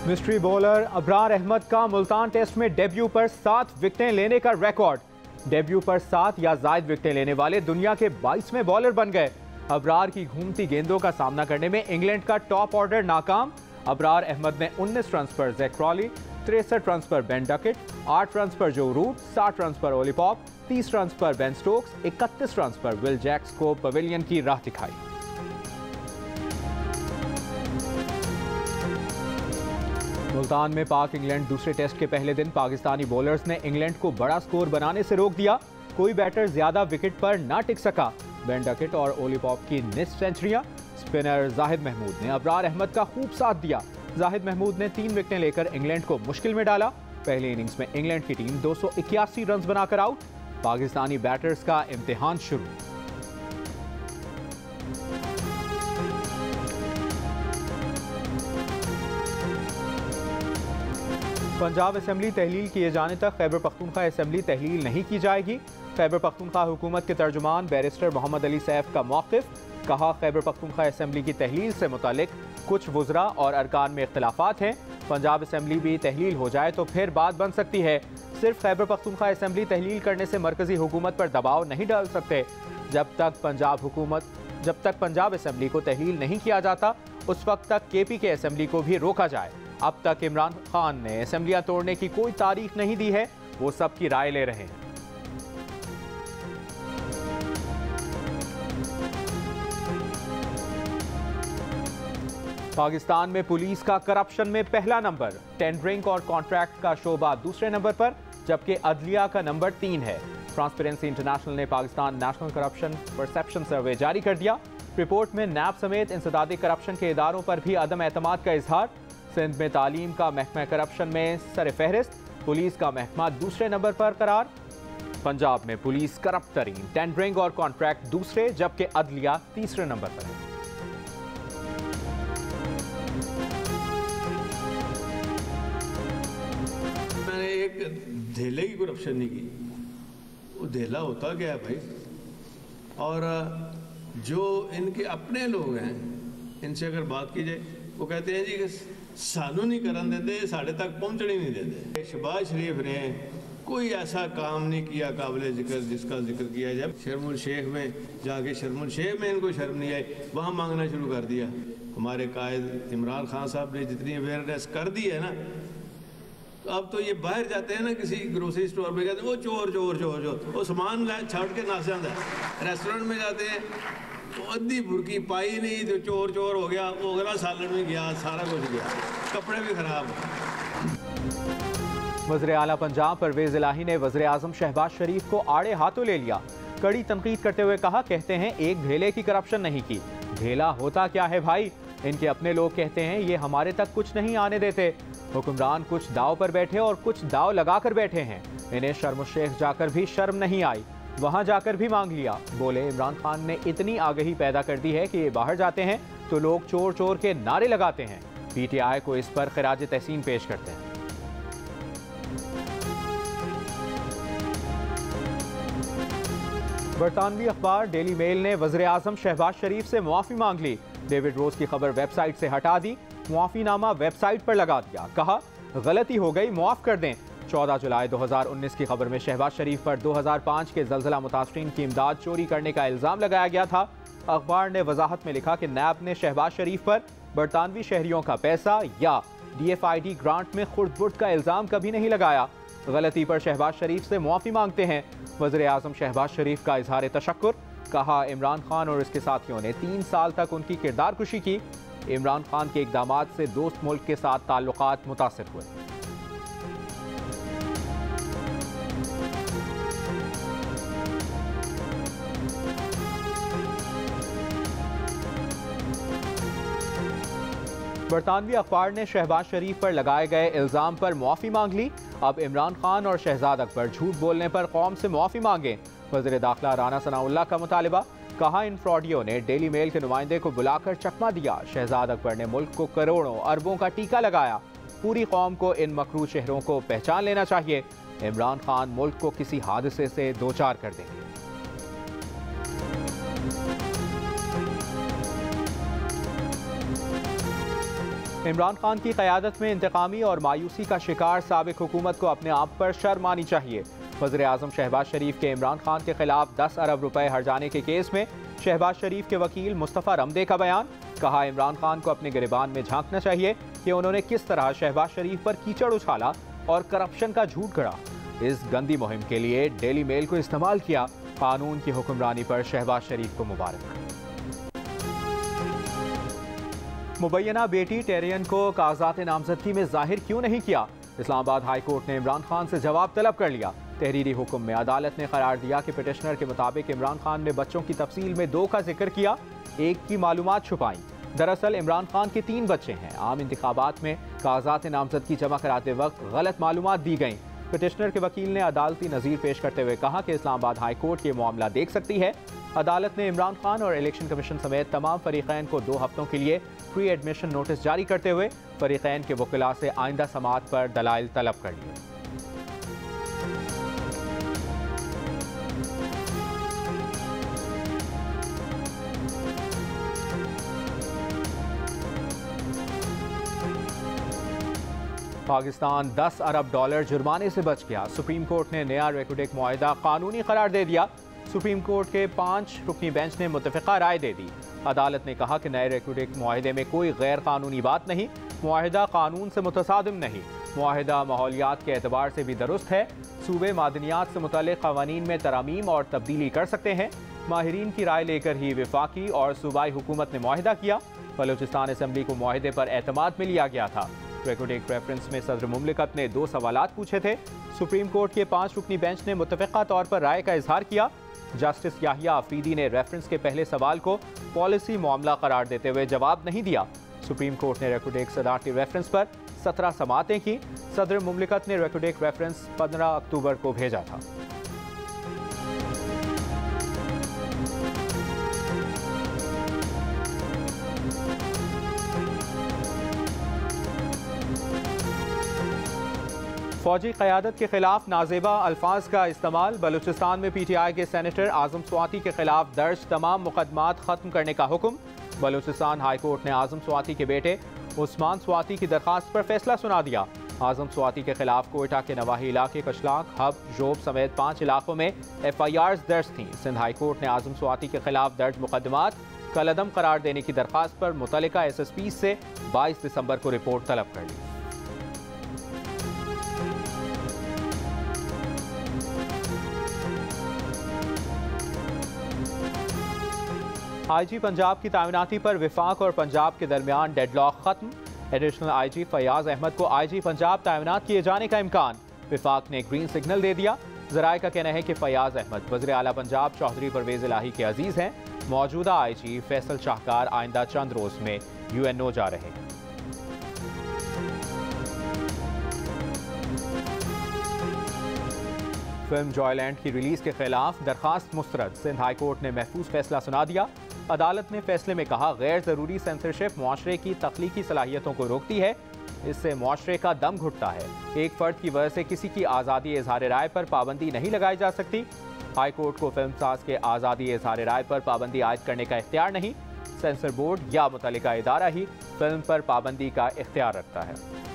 Mystery bowler Abrar Ahmad का Multan test में debut पर 7 विकेटें लेने का रिकॉर्ड। डेब्यू पर 7 या ज़ायद विकेटें लेने वाले दुनिया के 22वें बॉलर बन गए। अबरार की घूमती गेंदों का सामना करने में इंग्लैंड का टॉप ऑर्डर नाकाम। अबरार अहमद ने 19 रन पर जैक क्रॉली, 63 रन पर बेन डकेट, 8 रन पर जो रूट, 60 रन पर ओली पॉप, 30 रन पर बेन स्टोक्स, 31 रन पर विल जैक्स को पवेलियन की राह दिखाई। मुल्तान में पाक इंग्लैंड दूसरे टेस्ट के पहले दिन पाकिस्तानी बॉलर्स ने इंग्लैंड को बड़ा स्कोर बनाने से रोक दिया। कोई बैटर ज्यादा विकेट पर ना टिक सका। बेन डकेट और ओली पॉप की निस्फ सेंचुरियां। स्पिनर जाहिद महमूद ने अबरार अहमद का खूब साथ दिया। जाहिद महमूद ने 3 विकेटें लेकर इंग्लैंड को मुश्किल में डाला। पहली इनिंग्स में इंग्लैंड की टीम 281 रन बनाकर आउट। पाकिस्तानी बैटर्स का इम्तिहान शुरू। पंजाब असेंबली तहलील किए जाने तक खैबर पख्तूनख्वा असेंबली तहलील नहीं की जाएगी। खैबर पख्तूनख्वा हुकूमत के तर्जुमान बैरिस्टर मोहम्मद अली सैफ का मौक़िफ़। कहा, खैबर पख्तूनख्वा असेंबली की तहलील से मुतालिक कुछ वज़रा और अरकान में इख्तिलाफात हैं। पंजाब असेंबली भी तहलील हो जाए तो फिर बात बन सकती है। सिर्फ खैबर पख्तूनख्वा असेंबली तहलील करने से मरकज़ी हुकूमत पर दबाव नहीं डाल सकते। जब तक पंजाब असेंबली को तहलील नहीं किया जाता उस वक्त तक KP के असेंबली को भी रोका जाए। अब तक इमरान खान ने असेंबलियां तोड़ने की कोई तारीख नहीं दी है, वो सबकी राय ले रहे हैं। पाकिस्तान में पुलिस का करप्शन में पहला नंबर। टेंडरिंग और कॉन्ट्रैक्ट का शोबा दूसरे नंबर पर, जबकि अदलिया का नंबर 3 है। ट्रांसपेरेंसी इंटरनेशनल ने पाकिस्तान नेशनल करप्शन परसेप्शन सर्वे जारी कर दिया। रिपोर्ट में नैब समेत इंसदादी करप्शन के इदारों पर भी अदम एतमाद का इजहार। सिंध में तालीम का महकमा करप्शन में सर फहरिस्त, पुलिस का महकमा दूसरे नंबर पर करार। पंजाब में पुलिस करप्ट तरीन, टेंडरिंग और कॉन्ट्रैक्ट दूसरे, जबकि अदलिया तीसरे नंबर पर है। मैंने एक धेले की करप्शन नहीं की, वो धेला होता क्या है भाई? और जो इनके अपने लोग हैं, इनसे अगर बात की जाए, वो कहते हैं जी कि सानू नहीं करन देते, साढ़े तक पहुँचने नहीं देते। शहबाज शरीफ ने कोई ऐसा काम नहीं किया काबिल जिक्र जिसका जिक्र किया जाए। शर्मुल शेख में जाके शर्मुल शेख में इनको शर्म नहीं आई, वहाँ मांगना शुरू कर दिया। हमारे कायद इमरान खान साहब ने जितनी अवेयरनेस कर दी है ना, तो अब तो ये बाहर जाते हैं ना किसी ग्रोसरी स्टोर में, कहते हैं वो चोर चोर चोर चोर, वो सामान छाड़ के नाच जाता है। रेस्टोरेंट में जाते हैं तो अद्धी बुरकी पाई नहीं तो चोर चोर हो गया, वो अगला सालन में गया, सारा कुछ गया, कपड़े भी खराब। वज़ीर आला पंजाब परवेज़ इलाही ने वज़ीर आज़म शहबाज शरीफ को आड़े हाथों ले लिया। कड़ी तनकीद करते हुए कहा, कहते हैं एक ढेले की करप्शन नहीं की। ढेला होता क्या है भाई? इनके अपने लोग कहते हैं ये हमारे तक कुछ नहीं आने देते। हुक्मरान कुछ दाव पर बैठे और कुछ दाव लगा कर बैठे हैं। इन्हें शर्म शेख जाकर भी शर्म नहीं आई, वहां जाकर भी मांग लिया। बोले, इमरान खान ने इतनी आगही पैदा कर दी है कि ये बाहर जाते हैं तो लोग चोर चोर के नारे लगाते हैं। PTI को इस पर खिराज तहसीन पेश करते हैं। बरतानवी अखबार डेली मेल ने वज़ीर आज़म शहबाज शरीफ से मुआफ़ी मांग ली। डेविड रोज की खबर वेबसाइट से हटा दी, मुआफ़ीनामा वेबसाइट पर लगा दिया। कहा, गलती हो गई, मुआफ़ कर दें। 14 जुलाई 2019 की खबर में शहबाज शरीफ पर 2005 के ज़लज़ला मुतासरीन की इमदाद चोरी करने का इल्ज़ाम लगाया गया था। अखबार ने वजाहत में लिखा कि नैब ने शहबाज शरीफ पर बरतानवी शहरियों का पैसा या DFID ग्रांट में खुर्द-बुर्द का इल्ज़ाम कभी नहीं लगाया। गलती पर शहबाज शरीफ से मुआफ़ी मांगते हैं। वज़ीर आज़म शहबाज शरीफ का इजहार तशक्कुर। कहा, इमरान खान और इसके साथियों ने 3 साल तक उनकी किरदार कुशी की। इमरान खान के इक़दामात से दोस्त मुल्क के साथ ताल्लुकात मुतासिर हुए। बरतानवी अखबार ने शहबाज शरीफ पर लगाए गए इल्ज़ाम पर मुआफ़ी मांग ली। अब इमरान खान और शहजाद अकबर झूठ बोलने पर कौम से मुआफ़ी मांगे। वज़ीर दाखिला राना सनाउल्लाह का मुतालिबा। कहा, इन फ्रॉडियों ने डेली मेल के नुमाइंदे को बुलाकर चकमा दिया। शहजाद अकबर ने मुल्क को करोड़ों अरबों का टीका लगाया। पूरी कौम को इन मकरू चेहरों को पहचान लेना चाहिए। इमरान खान मुल्क को किसी हादसे से दो चार कर देंगे। इमरान खान की क़यादत में इंतकामी और मायूसी का शिकार साबिक हुकूमत को अपने आप पर शर्म आनी चाहिए। वज़ीर आज़म शहबाज शरीफ के इमरान खान के खिलाफ 10 अरब रुपए हर्जाने के केस में शहबाज शरीफ के वकील मुस्तफ़ा रमदे का बयान। कहा, इमरान खान को अपने गिरबान में झांकना चाहिए कि उन्होंने किस तरह शहबाज शरीफ पर कीचड़ उछाला और करप्शन का झूठ गढ़ा। इस गंदी मुहिम के लिए डेली मेल को इस्तेमाल किया। कानून की हुक्मरानी पर शहबाज शरीफ को मुबारक। मुबैना बेटी टेरियन को कागजात नामजदगी में जाहिर क्यों नहीं किया? इस्लामाबाद हाई कोर्ट ने इमरान खान से जवाब तलब कर लिया। तहरीरी हुक्म में अदालत ने करार दिया कि पिटिशनर के मुताबिक इमरान खान ने बच्चों की तफसील में 2 का जिक्र किया, 1 की मालूमात छुपाई। दरअसल इमरान खान के 3 बच्चे हैं। आम इंतखाबात में कागजात नामजदगी जमा कराते वक्त गलत मालूमात दी गई। पिटिशनर के वकील ने अदालती नज़ीर पेश करते हुए कहा कि इस्लामाबाद हाई कोर्ट ये मामला देख सकती है। अदालत ने इमरान खान और इलेक्शन कमीशन समेत तमाम फरीकैन को 2 हफ्तों के लिए प्री एडमिशन नोटिस जारी करते हुए फरीकैन के वकीला से आइंदा समाअत पर दलाइल तलब कर लिए। पाकिस्तान 10 अरब डॉलर जुर्माने से बच गया। सुप्रीम कोर्ट ने नया रेकुडेक मुआहिदा कानूनी करार दे दिया। सुप्रीम कोर्ट के 5 रुकनी बेंच ने मुत्तफ़िका राय दे दी। अदालत ने कहा कि नए रेकुडेक मुआहिदे में कोई गैर कानूनी बात नहीं। मुआहिदा कानून से मुतसादिम नहीं। मुआहिदा माहौलियात के एतबार से भी दुरुस्त है। सूबे मादनियात से मुतल्लिक़ क़वानीन में तरामीम और तब्दीली कर सकते हैं। माहिरीन की राय लेकर ही वफाकी और सूबाई हुकूमत ने मुआहिदा किया। बलूचिस्तान असम्बली को मुआहिदे पर एतमाद में लिया गया था। रेकुडेक रेफरेंस में सदर मुमलिकत ने 2 सवालात पूछे थे। सुप्रीम कोर्ट के 5 रुकनी बेंच ने मुत्तफ़िका तौर पर राय का इजहार किया। जस्टिस याहिया अफरीदी ने रेफरेंस के पहले सवाल को पॉलिसी मामला करार देते हुए जवाब नहीं दिया। सुप्रीम कोर्ट ने रेकुडेक सदारती रेफरेंस पर 17 समाअतें की। सदर मुमलिकत ने रेकुडेक रेफरेंस 15 अक्टूबर को भेजा था। फौजी क़यादत के खिलाफ नाजेबा अल्फाज का इस्तेमाल। बलूचिस्तान में PTI के सेनेटर आज़म स्वाति के खिलाफ दर्ज तमाम मुकदमात ख़त्म करने का हुक्म। बलूचिस्तान हाई कोर्ट ने आज़म स्वाति के बेटे उस्मान स्वाति की दरख्वास्त पर फैसला सुना दिया। आज़म स्वाति के खिलाफ कोयटा के नवाही इलाके कशलाक, हब, जोब समेत 5 इलाकों में FIRs दर्ज थीं। सिंध हाई कोर्ट ने आज़म स्वाति के खिलाफ दर्ज मुकदमात कलअदम करार देने की दरख्वास्त पर मुतल्लिका SSP से 22 दिसंबर को रिपोर्ट तलब कर ली। IG पंजाब की तैनाती पर विफाक और पंजाब के दरमियान डेडलॉक खत्म। एडिशनल IG फयाज अहमद को IG पंजाब तैनात किए जाने का इम्कान। विफाक ने ग्रीन सिग्नल दे दिया। ज़राए का कहना है कि फयाज अहमद वज़ीर आला पंजाब चौधरी परवेज़ इलाही के अजीज़ हैं। मौजूदा IG फैसल शाहकार आइंदा चंद रोज में UNO जा रहे हैं। फिल्म जॉयलैंड की रिलीज के खिलाफ दरखास्त मुस्तरद। सिंध हाई कोर्ट ने महफूज फैसला सुना दिया। अदालत ने फैसले में कहा, गैर जरूरी सेंसरशिप मुआशरे की तख्लीकी सलाहियतों को रोकती है। इससे मुआशरे का दम घुटता है। एक फर्द की वजह से किसी की आज़ादी इजहार राय पर पाबंदी नहीं लगाई जा सकती। हाई कोर्ट को फिल्म साज के आज़ादी इजहार राय पर पाबंदी आयद करने का इख्तियार नहीं। सेंसर बोर्ड या मुतल्लिका इदारा ही फिल्म पर पाबंदी का इख्तियार रखता है।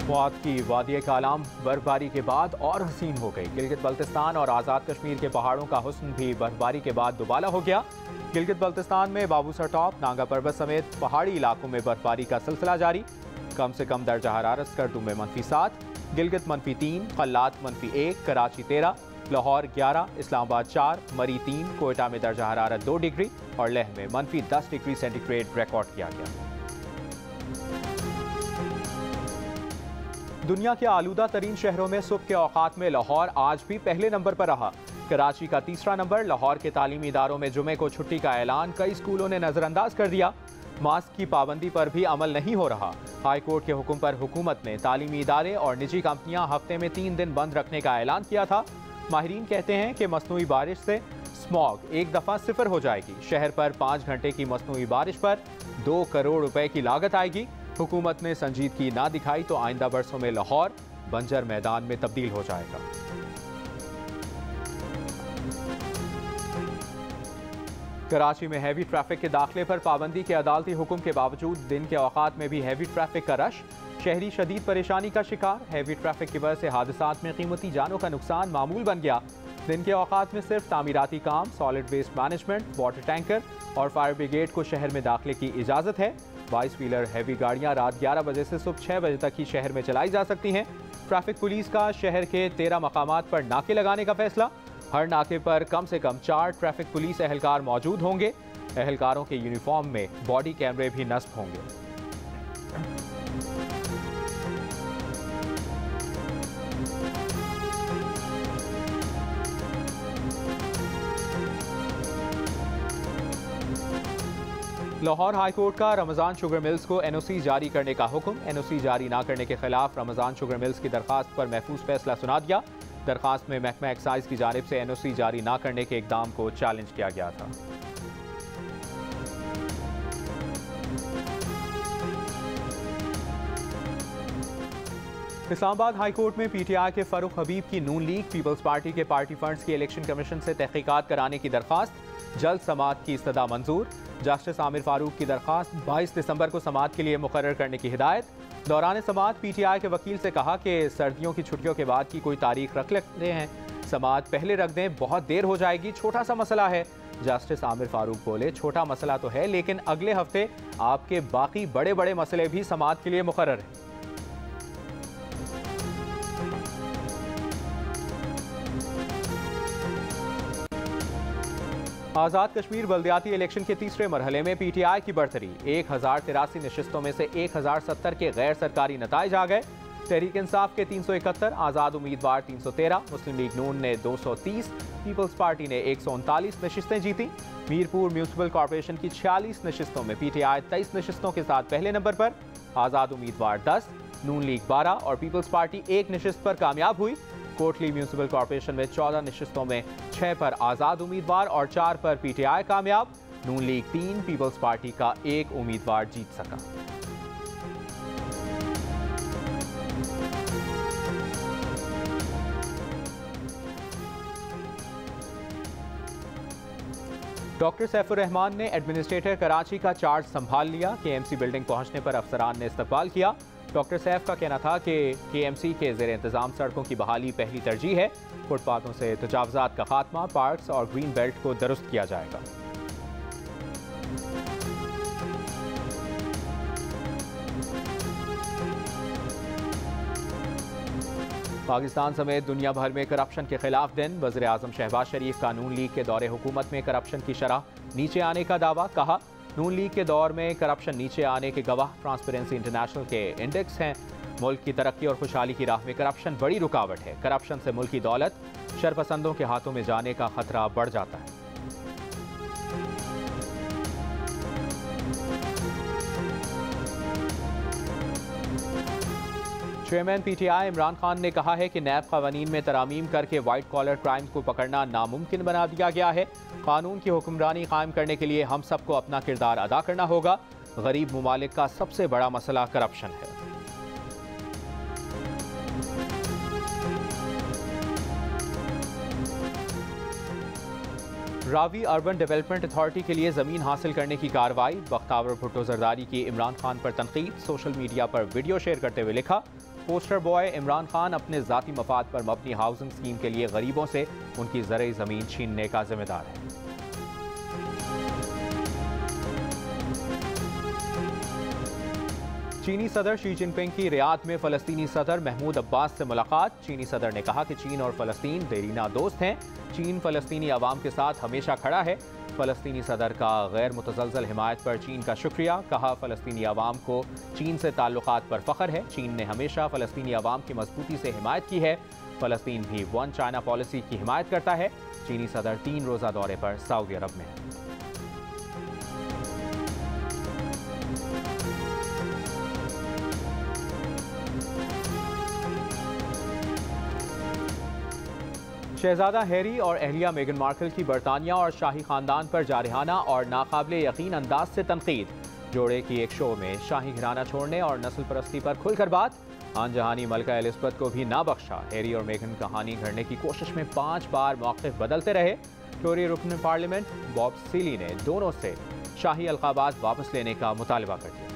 स्वात की वादी कालाम बर्फबारी के बाद और हसीन हो गई। गिलगित बल्तिस्तान और आज़ाद कश्मीर के पहाड़ों का हुस्न भी बर्फबारी के बाद दुबाला हो गया। गिलगित बल्तिस्तान में बाबूसर टॉप, नांगा पर्वत समेत पहाड़ी इलाकों में बर्फबारी का सिलसिला जारी। कम से कम दर्जा हरारत स्कर्दू में -7, गिलगित -3, कल्लात -1, कराची 13, लाहौर 11, इस्लामाबाद 4, मरी 3, कोयटा में दर्जा हरारत 2 डिग्री और लेह में -10 डिग्री सेंटीग्रेड रिकॉर्ड किया गया। दुनिया के आलूदा तरीन शहरों में सुबह के औकात में लाहौर आज भी पहले नंबर पर रहा। कराची का 3रा नंबर। लाहौर के तालीमी इदारों में जुमे को छुट्टी का ऐलान कई स्कूलों ने नजरअंदाज कर दिया। मास्क की पाबंदी पर भी अमल नहीं हो रहा। हाई कोर्ट के हुक्म पर हुकूमत ने तालीमी इदारे और निजी कंपनियां हफ्ते में 3 दिन बंद रखने का ऐलान किया था। माहिरीन कहते हैं कि मसनूई बारिश से स्मॉग एक दफ़ा 0 हो जाएगी। शहर पर 5 घंटे की मसनूई बारिश पर 2 करोड़ रुपए की लागत आएगी। हुकूमत ने संजीदगी ना दिखाई तो आइंदा बरसों में लाहौर बंजर मैदान में तब्दील हो जाएगा। कराची में हैवी ट्रैफिक के दाखिले पर पाबंदी के अदालती हुक्म के बावजूद दिन के औकात में भी हैवी ट्रैफिक का रश। शहरी शदीद परेशानी का शिकार। हैवी ट्रैफिक की वजह से हादसात में कीमती जानों का नुकसान मामूल बन गया। दिन के औकात में सिर्फ तामीराती काम, solid waste management, water tanker और फायर ब्रिगेड को शहर में दाखिले की इजाज़त है। 22 व्हीलर हैवी गाड़ियाँ रात 11 बजे से सुबह 6 बजे तक ही शहर में चलाई जा सकती हैं। ट्रैफिक पुलिस का शहर के 13 मकामात पर नाके लगाने का फैसला। हर नाके पर कम से कम 4 ट्रैफिक पुलिस एहलकार मौजूद होंगे। एहलकारों के यूनिफॉर्म में बॉडी कैमरे भी नस्ब होंगे। लाहौर हाईकोर्ट का रमज़ान शुगर मिल्स को एनओसी जारी करने का हुक्म। एनओसी जारी ना करने के खिलाफ रमज़ान शुगर मिल्स की दरखास्त पर महफूज फैसला सुना दिया। दरखास्त में महकमा एक्साइज की जानिब से एनओसी जारी ना करने के इकदाम को चैलेंज किया गया था। इस्लामाबाद हाईकोर्ट में पीटीआई के फारूक हबीब की नून लीग पीपल्स पार्टी के पार्टी फंड्स की इलेक्शन कमीशन से तहकीकात कराने की दरखास्त। जल्द समाअत की इस्तदा मंजूर। जस्टिस आमिर फारूक की दरखास्त 22 दिसंबर को समाअत के लिए मुकर्रर करने की हिदायत। दौरान समाअत पीटीआई के वकील से कहा कि सर्दियों की छुट्टियों के बाद की कोई तारीख रख लेते हैं, समाअत पहले रख दें, बहुत देर हो जाएगी, छोटा सा मसला है। जस्टिस आमिर फारूक बोले, छोटा मसला तो है लेकिन अगले हफ्ते आपके बाकी बड़े बड़े मसले भी समाअत के लिए मुकर्रर हैं। आज़ाद कश्मीर बल्दियाती इलेक्शन के तीसरे मरहले में पीटीआई की बढ़तरी। 1083 नशिस्तों में से 1070 के गैर सरकारी नताइज आ गए। तहरीक इंसाफ के 371, आज़ाद उम्मीदवार 313, मुस्लिम लीग नून ने 230, पीपल्स पार्टी ने 139 नशिस्तें जीती। मीरपुर म्यूनसिपल कॉरपोरेशन की 46 नशिस्तों में पीटीआई 23 नशिस्तों के साथ पहले नंबर पर। आज़ाद उम्मीदवार 10, नून लीग 12 और पीपल्स पार्टी 1 नशिस्त पर कामयाब हुई। कोटली म्यूनसिपल कॉरपोरेशन में 14 नशिस्तों में 6 पर आज़ाद उम्मीदवार और 4 पर पीटीआई कामयाब। नून लीग 3, पीपल्स पार्टी का 1 उम्मीदवार जीत सका। डॉक्टर सैफुर रहमान ने एडमिनिस्ट्रेटर कराची का चार्ज संभाल लिया। केएमसी बिल्डिंग पहुंचने पर अफसरान ने इस्तकबाल किया। डॉक्टर सैफ का कहना था कि केएमसी के ज़ेर इंतज़ाम सड़कों की बहाली पहली तरजीह है। फुटपाथों से तजावुज़ात का खात्मा, पार्क्स और ग्रीन बेल्ट को दुरुस्त किया जाएगा। पाकिस्तान समेत दुनिया भर में करप्शन के खिलाफ दिन। वज़ीर आज़म शहबाज शरीफ का नून लीग के दौरे हुकूमत में करप्शन की शरह नीचे आने का दावा। कहा, नून लीग के दौर में करप्शन नीचे आने के गवाह ट्रांसपेरेंसी इंटरनेशनल के इंडेक्स हैं। मुल्क की तरक्की और खुशहाली की राह में करप्शन बड़ी रुकावट है। करप्शन से मुल्क की दौलत शरपसंदों के हाथों में जाने का खतरा बढ़ जाता है। चेयरमैन पीटीआई इमरान खान ने कहा है कि नैब कवानीन में तरामीम करके वाइट कॉलर क्राइम को पकड़ना नामुमकिन बना दिया गया है। कानून की हुक्मरानी कायम करने के लिए हम सबको अपना किरदार अदा करना होगा। गरीब ममालिक का सबसे बड़ा मसला करप्शन है। रावी अर्बन डेवलपमेंट अथॉरिटी के लिए ज़मीन हासिल करने की कार्रवाई। बख्तावर भुट्टो जरदारी की इमरान खान पर तनकीद। सोशल मीडिया पर वीडियो शेयर करते हुए लिखा, पोस्टर बॉय इमरान खान अपने ज़ाती मफाद पर मबनी हाउसिंग स्कीम के लिए गरीबों से उनकी ज़रई ज़मीन छीनने का जिम्मेदार है। चीनी सदर शी जिनपिंग की रियाद में फ़लस्तीनी सदर महमूद अब्बास से मुलाकात। चीनी सदर ने कहा कि चीन और फ़लस्तीन देरीना दोस्त हैं। चीन फ़लस्तीनी अवाम के साथ हमेशा खड़ा है। फ़लस्तीनी सदर का गैर मुतज़लज़ल हिमायत पर चीन का शुक्रिया। कहा, फ़लस्तीनी अवाम को चीन से ताल्लुकात पर फ़ख्र है। चीन ने हमेशा फ़लस्तीनी अवाम की मजबूती से हिमायत की है। फ़लस्तीन भी वन चाइना पॉलिसी की हिमायत करता है। चीनी सदर 3 रोज़ा दौरे पर सऊदी अरब में है। शहजादा हैरी और अहलिया मेगन मार्कल की बरतानिया और शाही खानदान पर जारहाना और नाकाबिले यकीन अंदाज से तनकीद। जोड़े की एक शो में शाही घराना छोड़ने और नस्ल परस्ती पर खुलकर बात। आन जहानी मलका एलिज़ाबेथ को भी ना बख्शा। हैरी और मेगन कहानी घड़ने की कोशिश में 5 बार मौक़िफ़ बदलते रहे। टोरी रुकन पार्लियामेंट बॉब सीली ने दोनों से शाही अलक़ाबात वापस लेने का मुतालबा कर दिया।